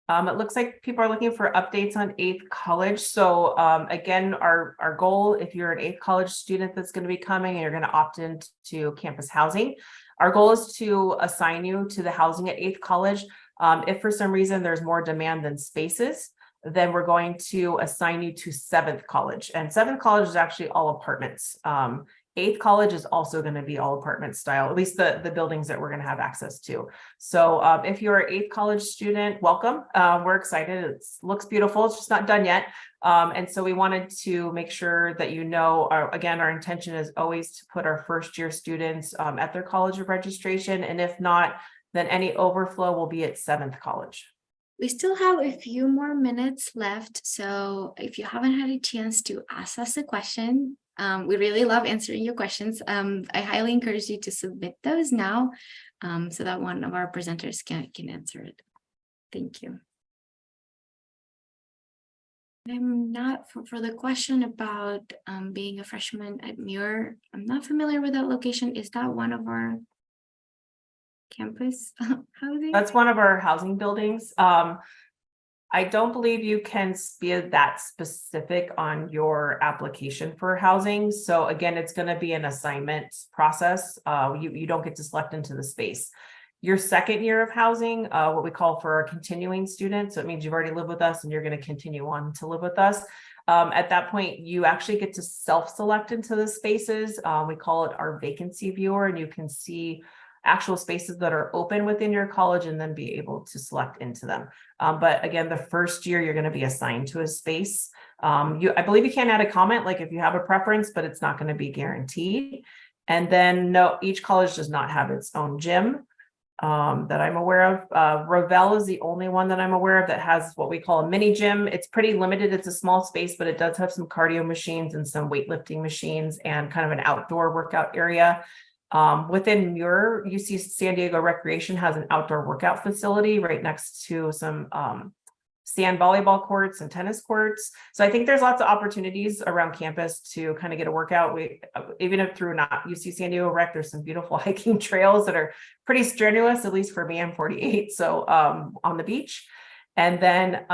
It looks like people are looking for updates on 8th College. So again, our goal, if you're an 8th College student that's going to be coming and you're going to opt into campus housing, our goal is to assign you to the housing at 8th College. If for some reason there's more demand than spaces, then we're going to assign you to 7th College. And 7th College is actually all apartments. 8th College is also going to be all apartment style, at least the buildings that we're going to have access to. So if you're an 8th College student, welcome. We're excited. It looks beautiful. It's just not done yet. And so we wanted to make sure that you know, again, our intention is always to put our first year students at their college of registration. And if not, then any overflow will be at 7th College. We still have a few more minutes left. So if you haven't had a chance to ask us a question, we really love answering your questions. I highly encourage you to submit those now so that one of our presenters can answer it. Thank you. I'm not, for the question about being a freshman at Muir, I'm not familiar with that location. Is that one of our campus housing? That's one of our housing buildings. I don't believe you can be that specific on your application for housing. So again, it's going to be an assignment process. You don't get to select into the space. Your second year of housing, what we call for our continuing students, so it means you've already lived with us and you're going to continue on to live with us. At that point, you actually get to self-select into the spaces. We call it our vacancy viewer, and you can see actual spaces that are open within your college and then be able to select into them. But again, the first year you're going to be assigned to a space. I believe you can add a comment, like if you have a preference, but it's not going to be guaranteed. And then no, each college does not have its own gym that I'm aware of. Ravel is the only one that I'm aware of that has what we call a mini gym. It's pretty limited. It's a small space, but it does have some cardio machines and some weightlifting machines and kind of an outdoor workout area. Within Muir, UC San Diego Recreation has an outdoor workout facility right next to some sand volleyball courts and tennis courts. So I think there's lots of opportunities around campus to kind of get a workout. Even if through not UC San Diego Rec, there's some beautiful hiking trails that are pretty strenuous, at least for me. I'm 48, so on the beach. And then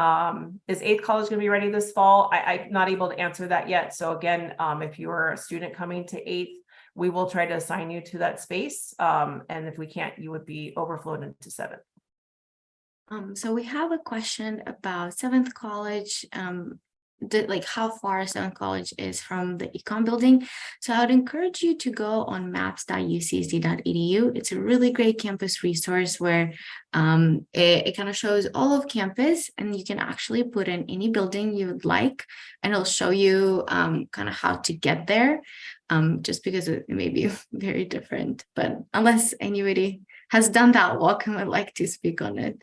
is 8th College going to be ready this fall? I'm not able to answer that yet. So again, if you're a student coming to 8th, we will try to assign you to that space. And if we can't, you would be overflowed into 7th. So we have a question about 7th College. like how far Stone College is from the econ building. So I would encourage you to go on maps.ucsd.edu. It's a really great campus resource where it kind of shows all of campus, and you can actually put in any building you would like, and it'll show you kind of how to get there, just because it may be very different. But unless anybody has done that walk and would like to speak on it,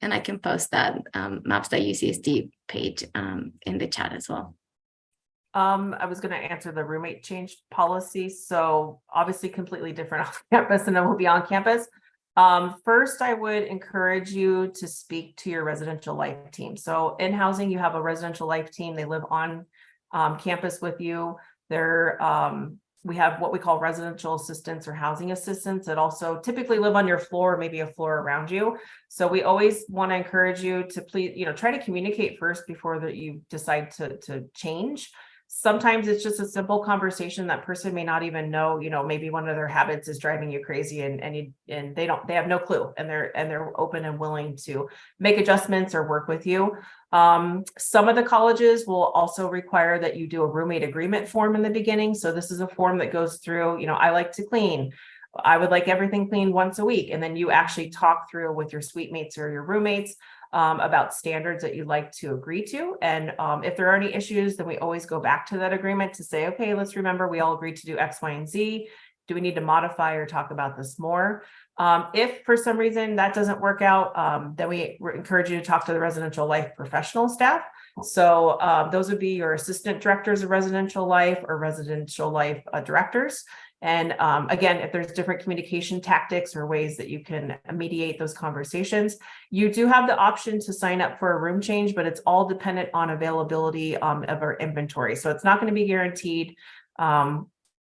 and I can post that maps.ucsd page in the chat as well. I was going to answer the roommate change policy. So obviously completely different off campus and then we'll be on campus. First, I would encourage you to speak to your residential life team. So in housing, you have a residential life team. They live on campus with you. We have what we call residential assistants or housing assistants that also typically live on your floor, maybe a floor around you. So we always want to encourage you to please, try to communicate first before that you decide to change. Sometimes it's just a simple conversation. That person may not even know, maybe one of their habits is driving you crazy and they have no clue, and they're open and willing to make adjustments or work with you. Some of the colleges will also require that you do a roommate agreement form in the beginning. So this is a form that goes through, I like to clean. I would like everything cleaned once a week. And then you actually talk through with your suite mates or your roommates about standards that you'd like to agree to. And if there are any issues, then we always go back to that agreement to say, okay, let's remember we all agreed to do X, Y, and Z. Do we need to modify or talk about this more? If for some reason that doesn't work out, then we encourage you to talk to the residential life professional staff. So those would be your assistant directors of residential life or residential life directors. And again, if there's different communication tactics or ways that you can mediate those conversations, you do have the option to sign up for a room change, but it's all dependent on availability of our inventory. So it's not going to be guaranteed.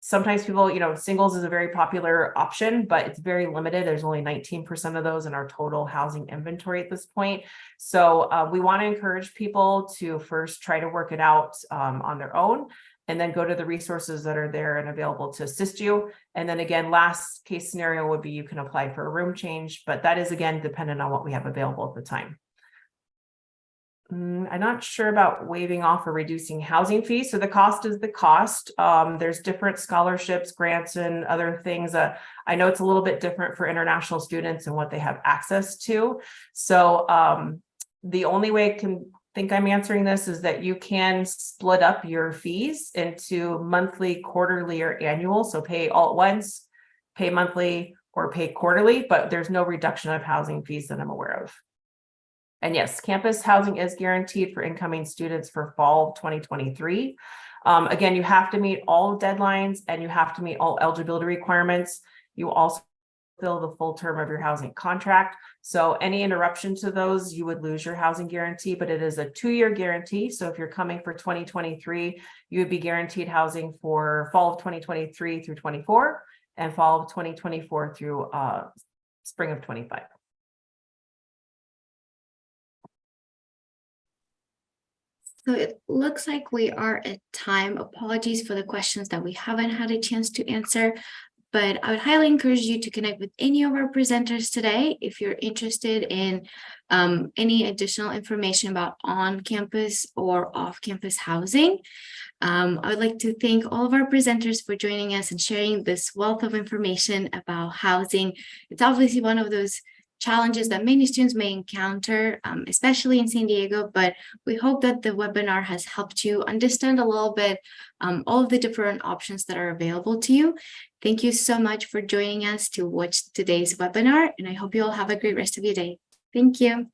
Sometimes people, singles is a very popular option, but it's very limited. There's only 19% of those in our total housing inventory at this point. So we want to encourage people to first try to work it out on their own, and then go to the resources that are there and available to assist you. And then again, last case scenario would be you can apply for a room change, but that is again dependent on what we have available at the time. I'm not sure about waiving off or reducing housing fees. So the cost is the cost. There's different scholarships, grants, and other things. I know it's a little bit different for international students and what they have access to. So the only way I can think I'm answering this is that you can split up your fees into monthly, quarterly, or annual. So pay all at once, pay monthly, or pay quarterly, but there's no reduction of housing fees that I'm aware of. And yes, campus housing is guaranteed for incoming students for fall of 2023. Again, you have to meet all deadlines and you have to meet all eligibility requirements. You also fill the full term of your housing contract. So any interruption to those, you would lose your housing guarantee, but it is a 2-year guarantee. So if you're coming for 2023, you would be guaranteed housing for fall of 2023 through 24 and fall of 2024 through spring of 25. So it looks like we are at time. Apologies for the questions that we haven't had a chance to answer, but I would highly encourage you to connect with any of our presenters today if you're interested in any additional information about on-campus or off-campus housing. I would like to thank all of our presenters for joining us and sharing this wealth of information about housing. It's obviously one of those challenges that many students may encounter, especially in San Diego, but we hope that the webinar has helped you understand a little bit all of the different options that are available to you. Thank you so much for joining us to watch today's webinar, and I hope you all have a great rest of your day. Thank you.